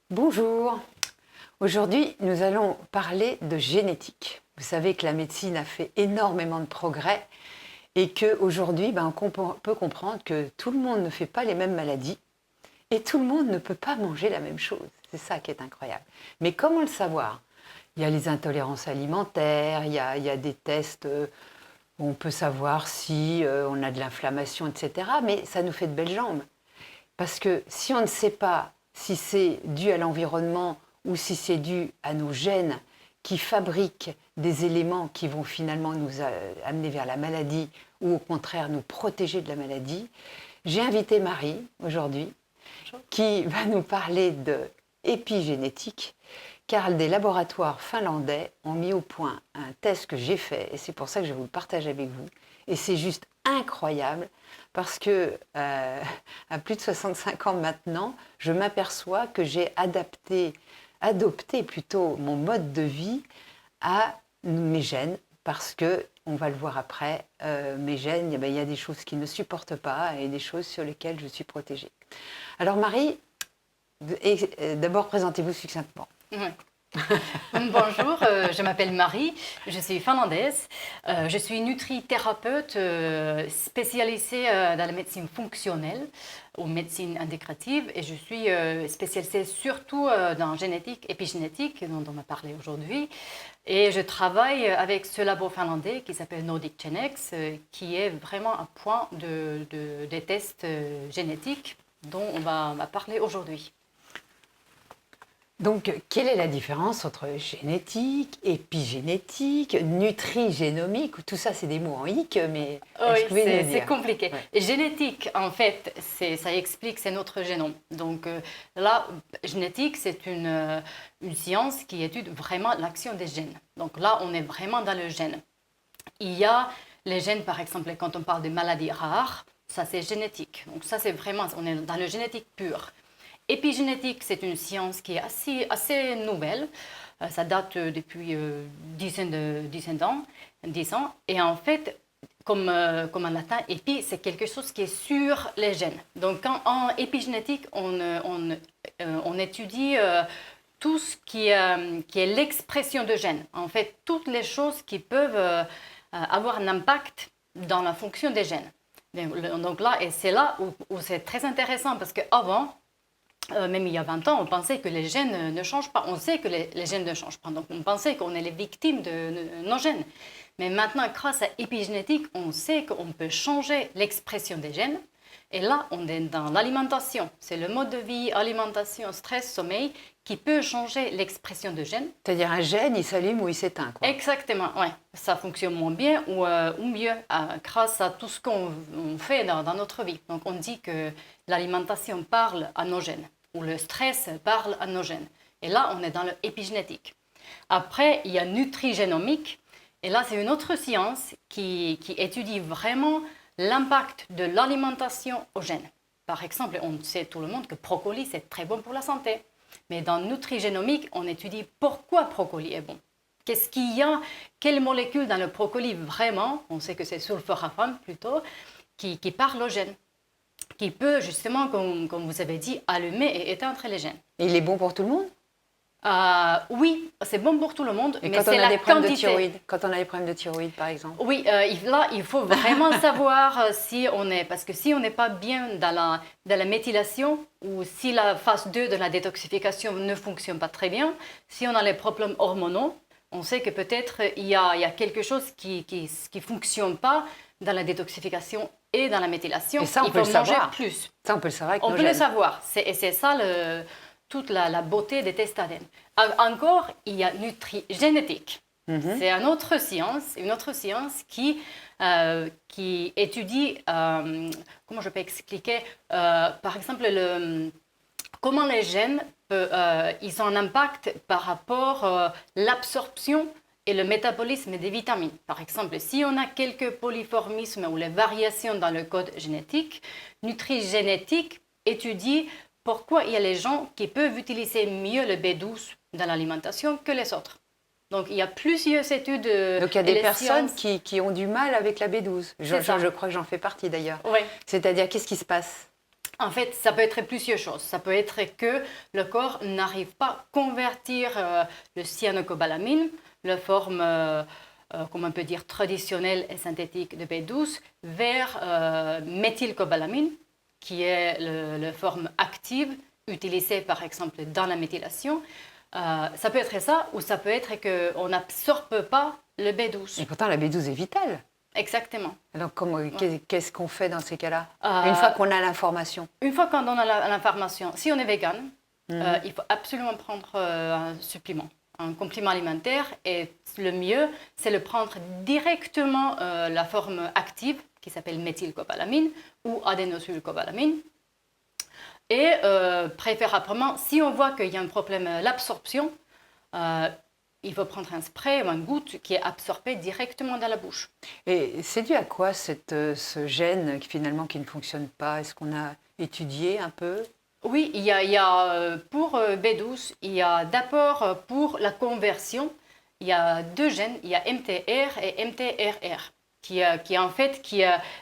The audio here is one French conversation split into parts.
Bonjour, aujourd'hui nous allons parler de génétique. Vous savez que la médecine a fait énormément de progrès et qu'aujourd'hui on peut comprendre que tout le monde ne fait pas les mêmes maladies et tout le monde ne peut pas manger la même chose. C'est ça qui est incroyable. Mais comment le savoir? Il y a les intolérances alimentaires, il y a des tests où on peut savoir si on a de l'inflammation, etc. Mais ça nous fait de belles jambes. Parce que si on ne sait pas si c'est dû à l'environnement ou si c'est dû à nos gènes qui fabriquent des éléments qui vont finalement nous amener vers la maladie ou au contraire nous protéger de la maladie, j'ai invité Marie aujourd'hui qui va nous parler de épigénétique car des laboratoires finlandais ont mis au point un test que j'ai fait et c'est pour ça que je vous le partage avec vous. Et c'est juste incroyable parce que à plus de 65 ans maintenant, je m'aperçois que j'ai adopté plutôt mon mode de vie à mes gènes parce que, on va le voir après, mes gènes, il y a des choses qui ne supportent pas et des choses sur lesquelles je suis protégée. Alors Marie, d'abord présentez-vous succinctement. Oui. Bonjour, je m'appelle Marie, je suis finlandaise, je suis nutrithérapeute spécialisée dans la médecine fonctionnelle ou médecine intégrative et je suis spécialisée surtout dans génétique, épigénétique dont on m'a parlé aujourd'hui et je travaille avec ce labo finlandais qui s'appelle Nordic Genex qui est vraiment un point des tests génétiques dont on va parler aujourd'hui. Donc, quelle est la différence entre génétique, épigénétique, nutrigénomique? Tout ça, c'est des mots en hic, mais oui, dire? C'est compliqué. Ouais. Génétique, en fait, ça explique, c'est notre génome. Donc là, génétique, c'est une science qui étudie vraiment l'action des gènes. Donc là, on est vraiment dans le gène. Il y a les gènes, par exemple, quand on parle de maladies rares, ça c'est génétique. Donc ça, c'est vraiment, on est dans le génétique pur. Épigénétique, c'est une science qui est assez nouvelle. Ça date depuis 10 ans. Et en fait, comme en latin, épi, c'est quelque chose qui est sur les gènes. Donc, en épigénétique, on étudie tout ce qui est l'expression de gènes. En fait, toutes les choses qui peuvent avoir un impact dans la fonction des gènes. Donc là, et c'est là où c'est très intéressant parce qu'avant, même il y a 20 ans, on pensait que les gènes ne changent pas. On sait que les gènes ne changent pas. Donc, on pensait qu'on est les victimes de nos gènes. Mais maintenant, grâce à l'épigénétique, on sait qu'on peut changer l'expression des gènes. Et là, on est dans l'alimentation. C'est le mode de vie, alimentation, stress, sommeil, qui peut changer l'expression de gènes. C'est-à-dire un gène, il s'allume ou il s'éteint, quoi. Exactement, oui. Ça fonctionne moins bien ou mieux grâce à tout ce qu'on fait dans notre vie. Donc, on dit que l'alimentation parle à nos gènes. Où le stress parle à nos gènes. Et là, on est dans l'épigénétique. Après, il y a nutrigénomique. Et là, c'est une autre science qui étudie vraiment l'impact de l'alimentation aux gènes. Par exemple, on sait tout le monde que brocoli, c'est très bon pour la santé. Mais dans nutrigénomique, on étudie pourquoi brocoli est bon. Qu'est-ce qu'il y a? Quelles molécules dans le brocoli vraiment? On sait que c'est sulforaphane plutôt, qui parle aux gènes. Qui peut justement, comme vous avez dit, allumer et éteindre les gènes. Et il est bon pour tout le monde? Oui, c'est bon pour tout le monde, et mais c'est la quantité. Quand on a des problèmes de thyroïde, par exemple? Oui, là, il faut vraiment savoir si on est... Parce que si on n'est pas bien dans la méthylation ou si la phase 2 de la détoxification ne fonctionne pas très bien, si on a les problèmes hormonaux, on sait que peut-être il y a quelque chose qui ne fonctionne pas dans la détoxification et dans la méthylation. Et ça, on peut le savoir. Plus. Ça, on peut le savoir avec nos gènes. On peut le savoir. Et c'est ça toute la beauté des tests ADN. Encore, il y a nutrigénétique. C'est une autre science qui étudie, comment je peux expliquer, par exemple, comment les gènes, ils ont un impact par rapport à l'absorption et le métabolisme des vitamines. Par exemple, si on a quelques polymorphismes ou les variations dans le code génétique, nutrigénétique étudie pourquoi il y a les gens qui peuvent utiliser mieux le B12 dans l'alimentation que les autres. Donc, il y a plusieurs études. Donc, il y a des personnes qui ont du mal avec la B12. Je crois que j'en fais partie d'ailleurs. Oui. C'est-à-dire, qu'est-ce qui se passe? En fait, ça peut être plusieurs choses. Ça peut être que le corps n'arrive pas à convertir le cyanocobalamine, la forme, comment on peut dire, traditionnelle et synthétique de B12, vers méthylcobalamine, qui est la forme active utilisée par exemple dans la méthylation. Ça peut être ça, ou ça peut être qu'on n'absorbe pas le B12. Et pourtant, la B12 est vitale. Exactement. Alors, qu'est-ce qu'on fait dans ces cas-là? Euh, Une fois qu'on a l'information. Une fois qu'on a l'information, si on est vegan, il faut absolument prendre un supplément, un complément alimentaire. Et le mieux, c'est de prendre directement la forme active, qui s'appelle méthylcobalamine ou adénosylcobalamine. Et préférablement, si on voit qu'il y a un problème l'absorption, il faut prendre un spray ou une goutte qui est absorbée directement dans la bouche. Et c'est dû à quoi ce gène finalement qui ne fonctionne pas? Est-ce qu'on a étudié un peu? Oui, il y a pour B12, il y a d'abord pour la conversion, il y a deux gènes, il y a MTR et MTRR.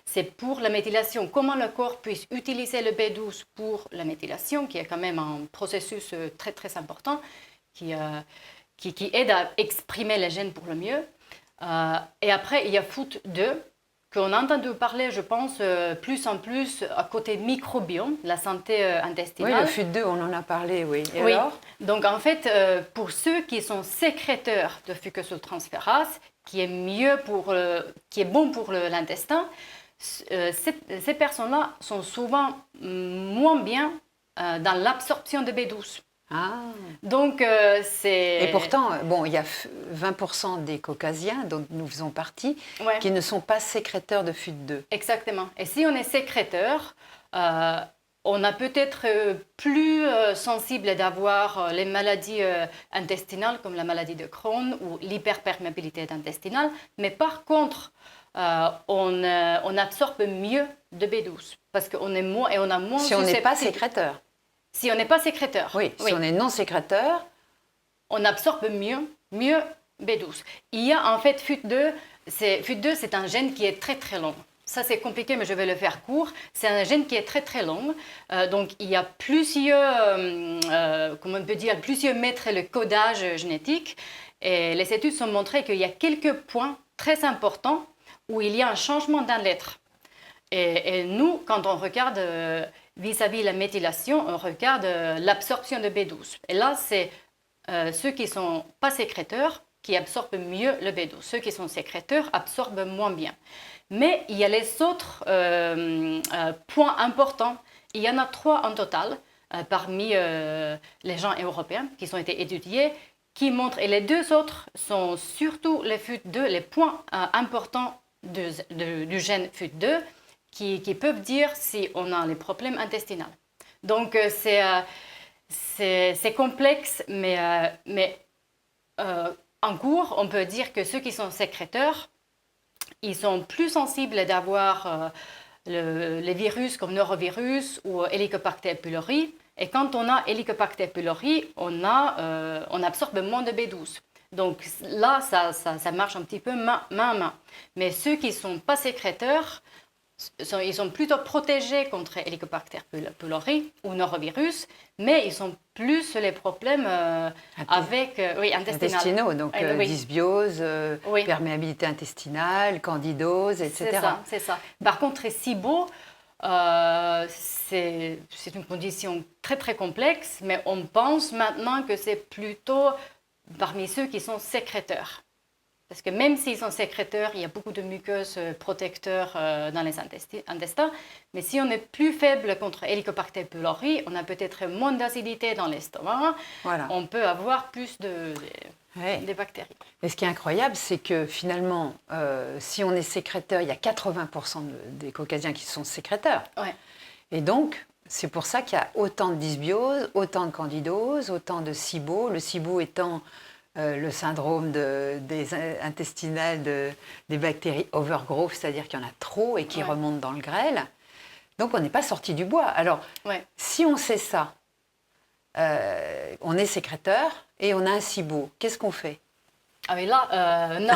C'est pour la méthylation. Comment le corps puisse utiliser le B12 pour la méthylation, qui est quand même un processus très très important, qui aide à exprimer les gènes pour le mieux. Et après, il y a FUT2, qu'on a entendu parler, je pense, plus en plus à côté microbiome, la santé intestinale. Oui, le FUT2, on en a parlé, oui. Et oui. alors? Donc, en fait, pour ceux qui sont sécréteurs de fucosyltransférase, qui est bon pour l'intestin, ces personnes-là sont souvent moins bien dans l'absorption de B12. Ah. Donc, c'est... Et pourtant, bon, il y a 20% des Caucasiens, dont nous faisons partie, qui ne sont pas sécréteurs de FUT2. Exactement. Et si on est sécréteur, on a peut-être plus sensible d'avoir les maladies intestinales, comme la maladie de Crohn ou l'hyperperméabilité intestinale. Mais par contre, on absorbe mieux de B12 parce qu'on est moins et on a moins. Si on n'est pas sécréteur. Si on n'est pas sécréteur. Oui, si on est non sécréteur. On absorbe mieux B12. Il y a en fait FUT2, c'est un gène qui est très très long. Ça c'est compliqué, mais je vais le faire court. C'est un gène qui est très très long. Donc il y a plusieurs, comment on peut dire, plusieurs mètres le codage génétique. Et les études ont montré qu'il y a quelques points très importants où il y a un changement d'un lettre. Et nous, quand on regarde vis-à-vis la méthylation, on regarde l'absorption de B12. Et là, c'est ceux qui ne sont pas sécréteurs qui absorbent mieux le B12. Ceux qui sont sécréteurs absorbent moins bien. Mais il y a les autres points importants. Il y en a 3 en total parmi les gens européens qui ont été étudiés, qui montrent, et les 2 autres sont surtout les FUT2, les points importants du gène FUT2, qui peuvent dire si on a les problèmes intestinaux. Donc, c'est complexe, mais en cours, on peut dire que ceux qui sont sécréteurs, ils sont plus sensibles d'avoir les virus comme norovirus ou Helicobacter pylori. Et quand on a Helicobacter pylori, on absorbe moins de B12. Donc là, ça marche un petit peu main à main. Mais ceux qui ne sont pas sécréteurs, ils sont plutôt protégés contre Helicobacter pylori ou norovirus, mais ils ont plus les problèmes intestinaux, donc dysbiose, perméabilité intestinale, candidose, etc. C'est ça. Par contre, SIBO, c'est une condition très très complexe, mais on pense maintenant que c'est plutôt parmi ceux qui sont sécréteurs. Parce que même s'ils sont sécréteurs, il y a beaucoup de muqueuses protecteurs dans les intestins. Mais si on est plus faible contre Helicobacter pylori, on a peut-être moins d'acidité dans l'estomac. Voilà. On peut avoir plus des bactéries. Et ce qui est incroyable, c'est que finalement, si on est sécréteur, il y a 80% des Caucasiens qui sont sécréteurs. Ouais. Et donc, c'est pour ça qu'il y a autant de dysbiose, autant de candidose, autant de SIBO. Le SIBO étant le syndrome intestinal des bactéries overgrowth, c'est-à-dire qu'il y en a trop et qui remontent dans le grêle. Donc, on n'est pas sorti du bois. Alors, si on sait ça, on est sécréteur et on a un SIBO, qu'est-ce qu'on fait? Ah mais là,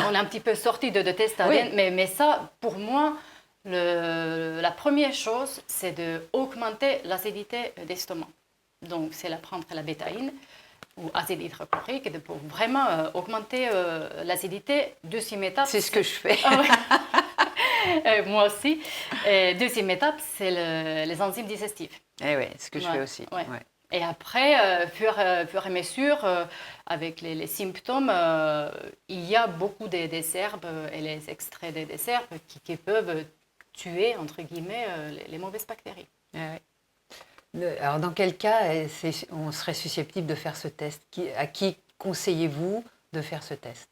on est un petit peu sorti de test ADN, mais ça, pour moi, La première chose, c'est d'augmenter l'acidité d'estomac. Donc, c'est prendre la bétaïne ou acide hydrochlorique pour vraiment augmenter l'acidité. Deuxième étape... C'est ce que je fais. Ah ouais. Moi aussi. Deuxième étape, c'est les enzymes digestives. Eh oui, ce que je fais aussi. Ouais. Ouais. Et après, fur et à mesure, avec les symptômes, il y a beaucoup des herbes et les extraits des herbes qui peuvent tuer, entre guillemets, les mauvaises bactéries. Eh oui. Alors, dans quel cas on serait susceptible de faire ce test? À qui conseillez-vous de faire ce test?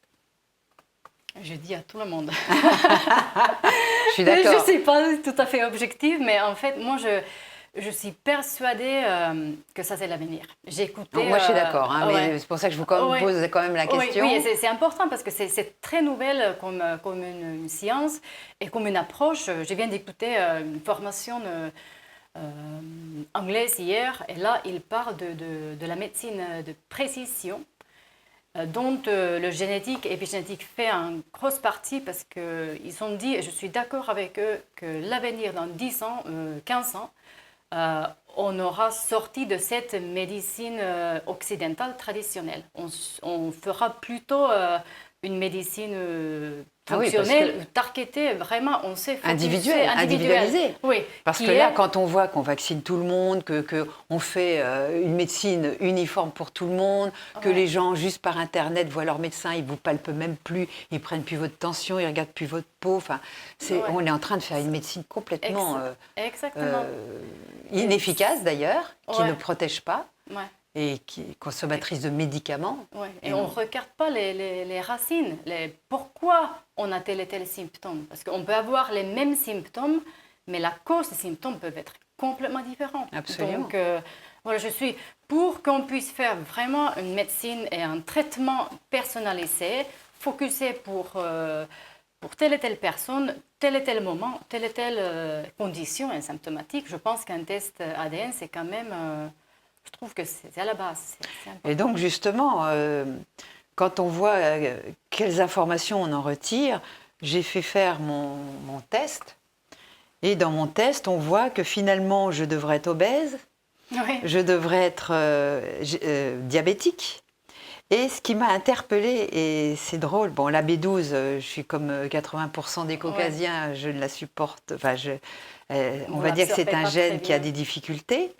Je dis à tout le monde. Je suis d'accord. Je ne suis pas tout à fait objective, mais en fait, moi, je suis persuadée que ça, c'est l'avenir. J'ai écouté... Moi, je suis d'accord, hein, ouais. mais c'est pour ça que je vous pose quand même la question. Oui, c'est important parce que c'est très nouvelle comme une science et comme une approche. Je viens d'écouter une formation anglaise hier, et là, il parle de la médecine de précision, dont le génétique et épigénétique fait une grosse partie, parce qu'ils ont dit, et je suis d'accord avec eux, que l'avenir dans 10 ans, 15 ans, on aura sorti de cette médecine occidentale traditionnelle. On fera plutôt une médecine fonctionnelle, targetée, vraiment, on sait individualisée. Oui, parce que là, quand on voit qu'on vaccine tout le monde, qu'on fait une médecine uniforme pour tout le monde, que les gens, juste par Internet, voient leur médecin, ils ne vous palpent même plus, ils ne prennent plus votre tension, ils ne regardent plus votre peau. Enfin, on est en train de faire une médecine complètement inefficace, d'ailleurs, qui ne protège pas. Ouais. Et qui est consommatrice de médicaments. Ouais. Et on ne regarde pas les racines, pourquoi on a tel et tel symptôme. Parce qu'on peut avoir les mêmes symptômes, mais la cause des symptômes peut être complètement différente. Absolument. Donc, voilà, je suis pour qu'on puisse faire vraiment une médecine et un traitement personnalisé, focusé pour telle et telle personne, tel et tel moment, telle et telle condition symptomatique. Je pense qu'un test ADN, c'est quand même... je trouve que c'est à la base. Et donc, justement, quand on voit quelles informations on en retire, j'ai fait faire mon test. Et dans mon test, on voit que finalement, je devrais être obèse, je devrais être diabétique. Et ce qui m'a interpellée, et c'est drôle, bon, la B12, je suis comme 80% des Caucasiens, je ne la supporte, enfin, on va dire que c'est un gène qui a des difficultés.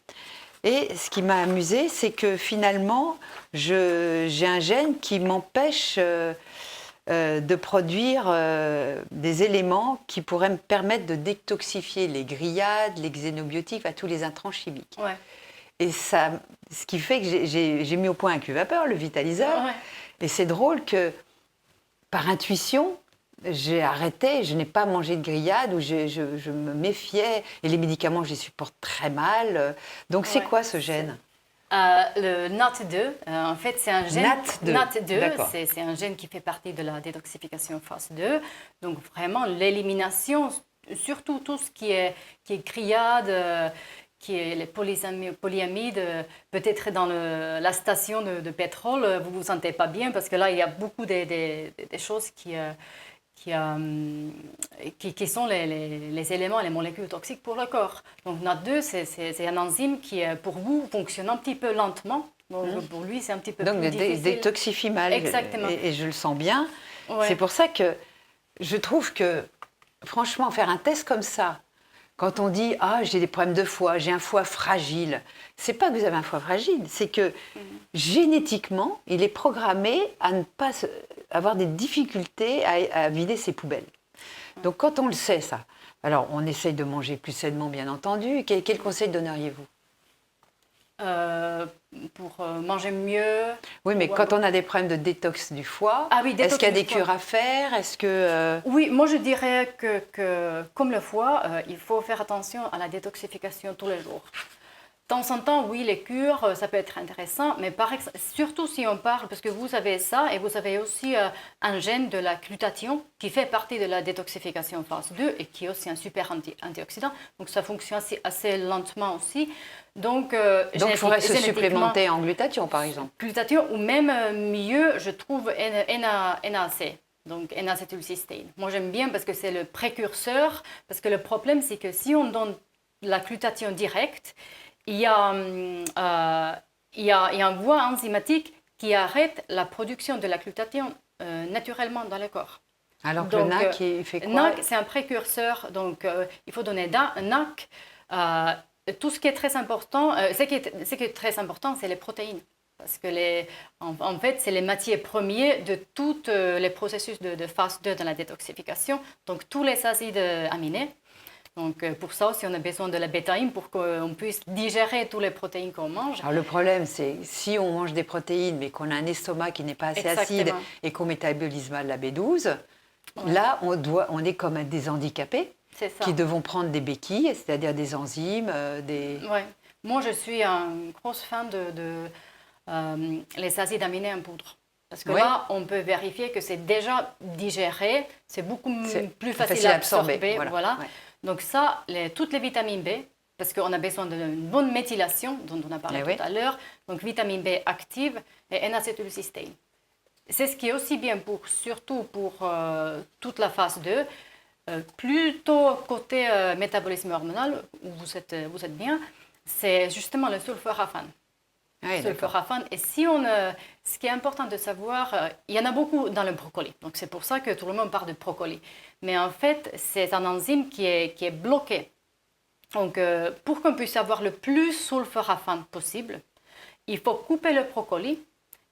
Et ce qui m'a amusée, c'est que finalement, j'ai un gène qui m'empêche de produire des éléments qui pourraient me permettre de détoxifier les grillades, les xénobiotiques, tous les intrants chimiques. Ouais. Et ça, ce qui fait que j'ai mis au point un cuvapeur, le vitaliseur. Ouais. Et c'est drôle que, par intuition, j'ai arrêté, je n'ai pas mangé de grillade, ou je me méfiais, et les médicaments, je les supporte très mal. Donc, c'est quoi ce gène ? Le NAT2, en fait, c'est un gène... NAT2, c'est un gène qui fait partie de la détoxification phase 2. Donc, vraiment, l'élimination, surtout tout ce qui est grillade, qui est les polyamides, peut-être dans la station de pétrole, vous ne vous sentez pas bien, parce que là, il y a beaucoup des choses qui sont les éléments, les molécules toxiques pour le corps. Donc NAT2, c'est un enzyme qui, pour vous, fonctionne un petit peu lentement. Donc pour lui, c'est un petit peu plus difficile. Donc détoxifie mal. Exactement. Et je le sens bien. Ouais. C'est pour ça que je trouve que, franchement, faire un test comme ça, quand on dit « Ah, j'ai des problèmes de foie, j'ai un foie fragile », c'est pas que vous avez un foie fragile, c'est que génétiquement, il est programmé à ne pas avoir des difficultés à vider ses poubelles. Donc quand on le sait, ça, alors on essaye de manger plus sainement, bien entendu. Quel conseil donneriez-vous ? Pour manger mieux. Oui, mais quand on a des problèmes de détox du foie, est-ce qu'il y a des cures à faire ? Oui, moi je dirais que comme le foie, il faut faire attention à la détoxification tous les jours. De temps en temps, oui, les cures, ça peut être intéressant, mais surtout si on parle, parce que vous avez ça, et vous avez aussi un gène de la glutathion qui fait partie de la détoxification phase 2 et qui est aussi un super antioxydant. Donc ça fonctionne assez lentement aussi. Donc il faudrait se supplémenter en glutathion, par exemple. Glutathion, ou même mieux, je trouve NAC. donc N-acetylcystéine. Moi, j'aime bien parce que c'est le précurseur, parce que le problème, c'est que si on donne la glutathione directe, il y a une voie enzymatique qui arrête la production de la glutathione naturellement dans le corps. Alors que le NAC, il fait quoi? NAC, c'est un précurseur, donc il faut donner un NAC. Tout ce qui est très important, ce qui est très important, c'est les protéines. Parce que en fait, c'est les matières premières de tous les processus de phase 2 dans la détoxification, donc tous les acides aminés. Donc pour ça aussi, on a besoin de la bétaïne pour qu'on puisse digérer toutes les protéines qu'on mange. Alors le problème, c'est si on mange des protéines, mais qu'on a un estomac qui n'est pas assez acide et qu'on métabolise mal la B12, là, on est comme des handicapés qui devront prendre des béquilles, c'est-à-dire des enzymes, Ouais. Moi, je suis une grosse fan de les acides aminés en poudre. Parce que là, on peut vérifier que c'est déjà digéré, c'est beaucoup plus facile à absorber. Voilà. Ouais. Donc ça, toutes les vitamines B, parce qu'on a besoin d'une bonne méthylation, dont on a parlé tout à l'heure, donc vitamine B active et N-acetylcystéine. C'est ce qui est aussi bien surtout pour toute la phase 2, plutôt côté métabolisme hormonal, où vous êtes bien, c'est justement le sulforaphane. Sulforaphane. Et ce qui est important de savoir, il y en a beaucoup dans le brocoli. Donc c'est pour ça que tout le monde parle de brocoli. Mais en fait, c'est un enzyme qui est bloqué. Donc pour qu'on puisse avoir le plus sulforaphane possible, il faut couper le brocoli,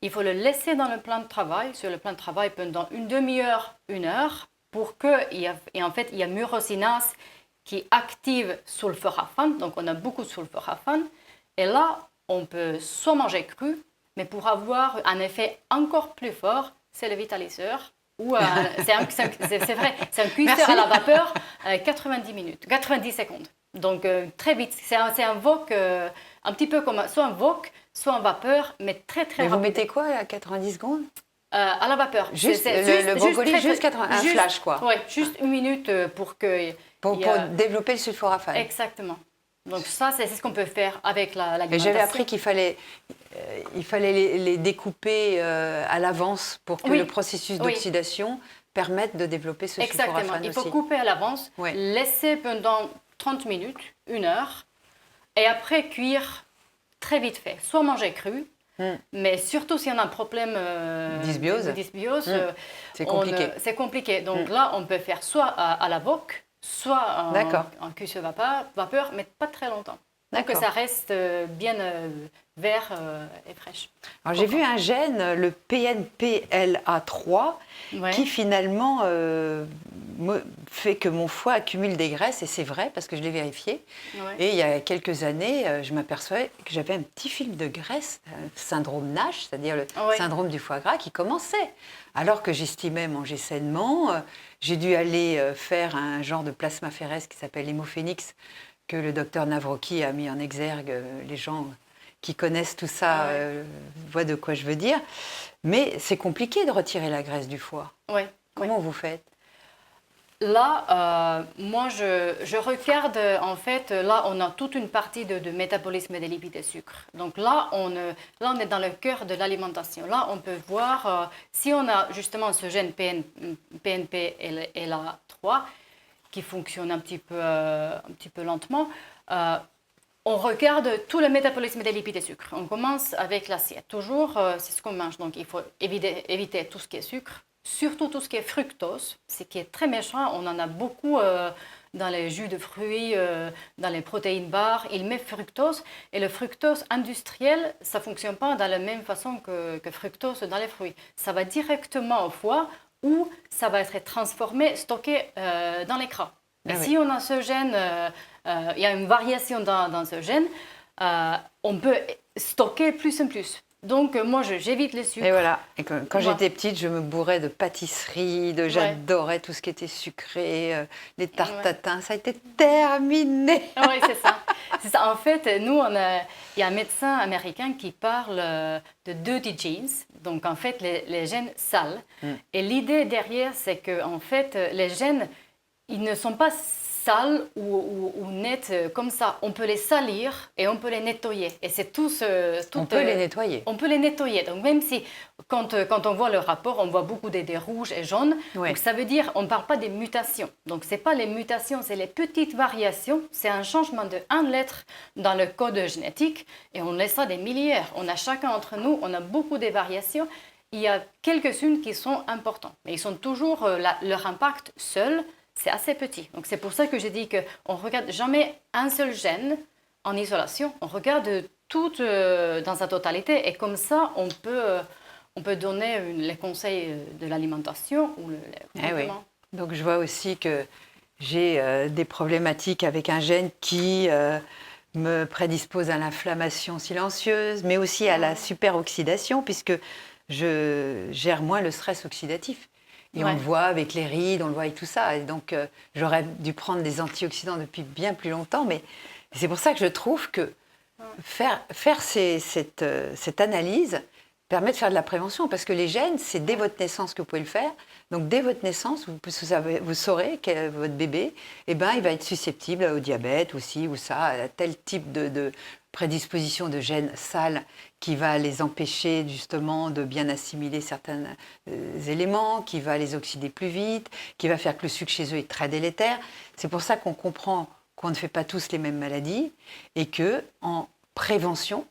il faut le laisser dans le plan de travail, sur le plan de travail pendant une demi-heure, 1 heure, pour qu'il y a myrosinase qui active sulforaphane. Donc on a beaucoup de sulforaphane. Et là, on peut soit manger cru, mais pour avoir un effet encore plus fort, c'est le vitaliseur. Ou c'est vrai, c'est un cuisseur à la vapeur, 90 secondes. Donc très vite, c'est un wok, un petit peu comme soit un wok, soit en vapeur, mais très très rapide. Et vous mettez quoi à 90 secondes? À la vapeur. Juste le brocoli, juste 80, un flash quoi. Oui, juste 1 minute pour que... Pour développer le sulforaphane. Exactement. Donc ça, c'est ce qu'on peut faire avec l'alimentation. Et j'avais appris qu'il fallait les découper à l'avance pour que le processus d'oxydation permette de développer ce sulforaphane. Exactement. Il faut couper à l'avance, laisser pendant 30 minutes, 1 heure, et après cuire très vite fait. Soit manger cru, mais surtout s'il y en a un problème de dysbiose, c'est compliqué. Donc là, on peut faire soit à la wok, soit en cuisson vapeur, mais pas très longtemps. Donc que ça reste bien vert et fraîche. Alors j'ai vu un gène, le PNPLA3, qui finalement fait que mon foie accumule des graisses, et c'est vrai parce que je l'ai vérifié. Et il y a quelques années, je m'apercevais que j'avais un petit film de graisse, syndrome NASH, c'est-à-dire le syndrome du foie gras qui commençait. Alors que j'estimais manger sainement, j'ai dû aller faire un genre de plasmaphéresis qui s'appelle l'hémophénix, que le docteur Navroki a mis en exergue. Les gens qui connaissent tout ça voient de quoi je veux dire. Mais c'est compliqué de retirer la graisse du foie. Comment vous faites? Là, moi, je regarde, en fait, là, on a toute une partie de métabolisme des lipides et sucres. Donc là, on est dans le cœur de l'alimentation. Là, on peut voir si on a justement ce gène PNPLA3 qui fonctionne un petit peu lentement. On regarde tout le métabolisme des lipides et sucres. On commence avec l'assiette. Toujours, c'est ce qu'on mange. Donc, il faut éviter tout ce qui est sucre. Surtout tout ce qui est fructose, ce qui est très méchant. On en a beaucoup dans les jus de fruits, dans les protéines bars. Il met fructose. Et le fructose industriel, ça ne fonctionne pas de la même façon que fructose dans les fruits. Ça va directement au foie ou ça va être transformé, stocké dans l'écran. Et si on a ce gène, il y a une variation dans ce gène, on peut stocker plus en plus. Donc, moi, j'évite les sucres. Et voilà. Et quand j'étais petite, je me bourrais de pâtisseries, j'adorais tout ce qui était sucré, les tartes tatin. Ça a été terminé. Oui, c'est ça. C'est ça. En fait, nous, il y a un médecin américain qui parle de dirty genes, donc en fait, les gènes sales. Et l'idée derrière, c'est que en fait, les gènes, ils ne sont pas sales ou nettes comme ça. On peut les salir et on peut les nettoyer. Et c'est On peut les nettoyer. On peut les nettoyer. Donc même si quand on voit le rapport, on voit beaucoup des rouges et jaunes. Ouais. Donc ça veut dire on ne parle pas des mutations. Donc ce n'est pas les mutations, c'est les petites variations. C'est un changement de 1 lettre dans le code génétique. Et on laisse ça des milliers. On a chacun entre nous, on a beaucoup de variations. Il y a quelques-unes qui sont importantes. Mais ils sont toujours, leur impact seul, c'est assez petit. Donc c'est pour ça que j'ai dit qu'on ne regarde jamais un seul gène en isolation. On regarde tout dans sa totalité. Et comme ça, on peut donner les conseils de l'alimentation ou le complément. Oui. Donc je vois aussi que j'ai des problématiques avec un gène qui me prédispose à l'inflammation silencieuse, mais aussi à la superoxydation, puisque je gère moins le stress oxydatif. Et on le voit avec les rides, on le voit avec tout ça. Et donc, j'aurais dû prendre des antioxydants depuis bien plus longtemps. Mais c'est pour ça que je trouve que faire cette analyse permet de faire de la prévention. Parce que les gènes, c'est dès votre naissance que vous pouvez le faire. Donc, dès votre naissance, vous saurez que votre bébé, il va être susceptible au diabète aussi, ou ça, à tel type de prédisposition de gènes sales qui va les empêcher justement de bien assimiler certains éléments, qui va les oxyder plus vite, qui va faire que le sucre chez eux est très délétère. C'est pour ça qu'on comprend qu'on ne fait pas tous les mêmes maladies et que en prévention,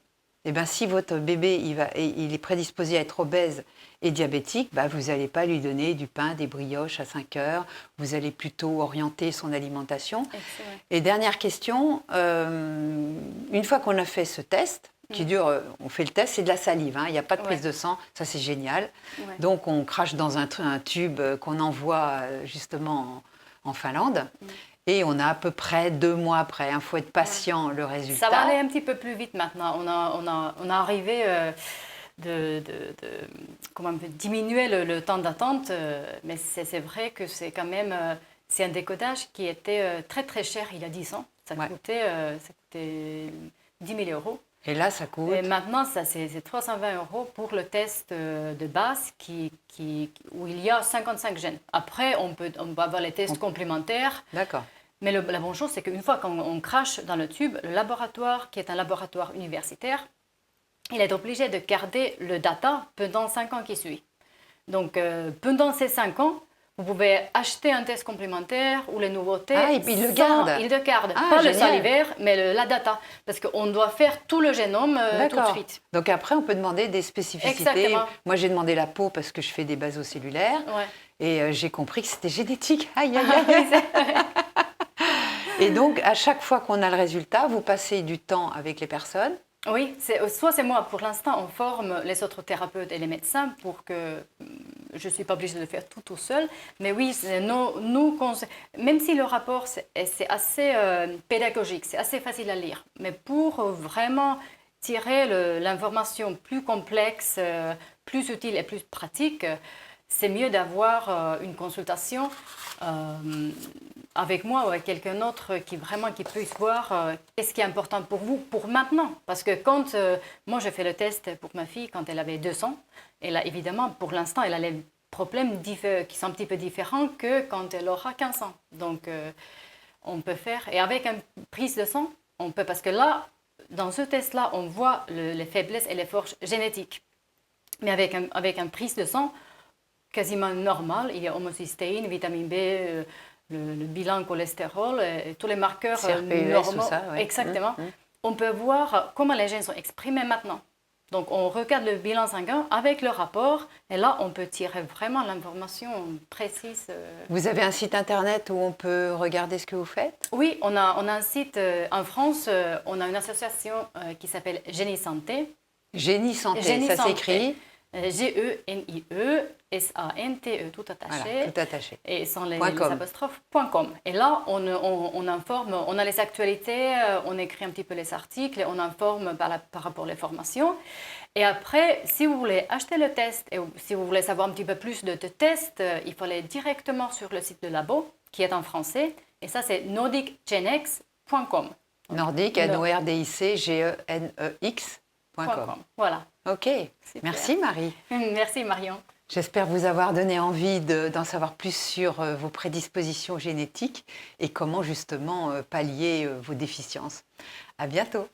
si votre bébé il est prédisposé à être obèse et diabétique, vous n'allez pas lui donner du pain, des brioches à 5 heures. Vous allez plutôt orienter son alimentation. Excellent. Et dernière question, une fois qu'on a fait ce test, qui dure, on fait le test, c'est de la salive, il n'y a pas de prise de sang, ça c'est génial. Ouais. Donc on crache dans un tube qu'on envoie justement en Finlande. Et on a à peu près 2 mois après. Il faut être patient, le résultat. Ça va aller un petit peu plus vite maintenant. On a arrivé comment on peut diminuer le temps d'attente. Mais c'est vrai que c'est quand même c'est un décodage qui était très très cher il y a 10 ans. Ça coûtait 10 000 euros. Et là, ça coûte. Et maintenant, c'est 320 euros pour le test de base où il y a 55 gènes. Après, on peut avoir les tests complémentaires. D'accord. Mais la bonne chose, c'est qu'une fois qu'on crache dans le tube, le laboratoire, qui est un laboratoire universitaire, il est obligé de garder le data pendant 5 ans qui suivent. Donc, pendant ces 5 ans, vous pouvez acheter un test complémentaire ou les nouveautés. Ah, il le garde. Il le garde. Ah, pas génial. Le salivaire, mais la data. Parce qu'on doit faire tout le génome tout de suite. Donc après, on peut demander des spécificités. Exactement. Moi, j'ai demandé la peau parce que je fais des basocellulaires. Ouais. Et j'ai compris que c'était génétique. Aïe, aïe, aïe. Et donc, à chaque fois qu'on a le résultat, vous passez du temps avec les personnes. Oui, soit c'est moi. Pour l'instant, on forme les autres thérapeutes et les médecins pour que je ne suis pas obligée de le faire tout seul. Mais oui, même si le rapport, c'est assez pédagogique, c'est assez facile à lire. Mais pour vraiment tirer l'information plus complexe, plus utile et plus pratique, c'est mieux d'avoir une consultation avec moi ou avec quelqu'un d'autre qui puisse voir qu'est-ce qui est important pour vous, pour maintenant. Parce que quand moi j'ai fait le test pour ma fille quand elle avait 2 ans, et là évidemment pour l'instant elle a les problèmes qui sont un petit peu différents que quand elle aura 15 ans. Donc on peut faire, et avec une prise de sang, on peut, parce que là, dans ce test-là, on voit les faiblesses et les forces génétiques. Mais avec une prise de sang quasiment normale, il y a homocystéine, vitamine B, le bilan cholestérol, et tous les marqueurs normaux. Tout ça, ouais. Exactement. On peut voir comment les gènes sont exprimés maintenant. Donc, on regarde le bilan sanguin avec le rapport, et là, on peut tirer vraiment l'information précise. Vous avez un site internet où on peut regarder ce que vous faites? Oui, on a un site en France, on a une association qui s'appelle Génie Santé. Génie Santé, ça s'écrit G-E-N-I-E-S-A-N-T-E, tout attaché. Voilà, tout attaché. Et sans les apostrophes, .com. Et là, on informe, on a les actualités, on écrit un petit peu les articles, et on informe par rapport aux formations. Et après, si vous voulez acheter le test, et si vous voulez savoir un petit peu plus de tests, il faut aller directement sur le site de labo, qui est en français. Et ça, c'est nordicgenex.com. Nordic, N-O-R-D-I-C-G-E-N-E-X.com. Voilà. Ok. Super. Merci Marie. Merci Marion. J'espère vous avoir donné envie d'en savoir plus sur vos prédispositions génétiques et comment justement pallier vos déficiences. À bientôt.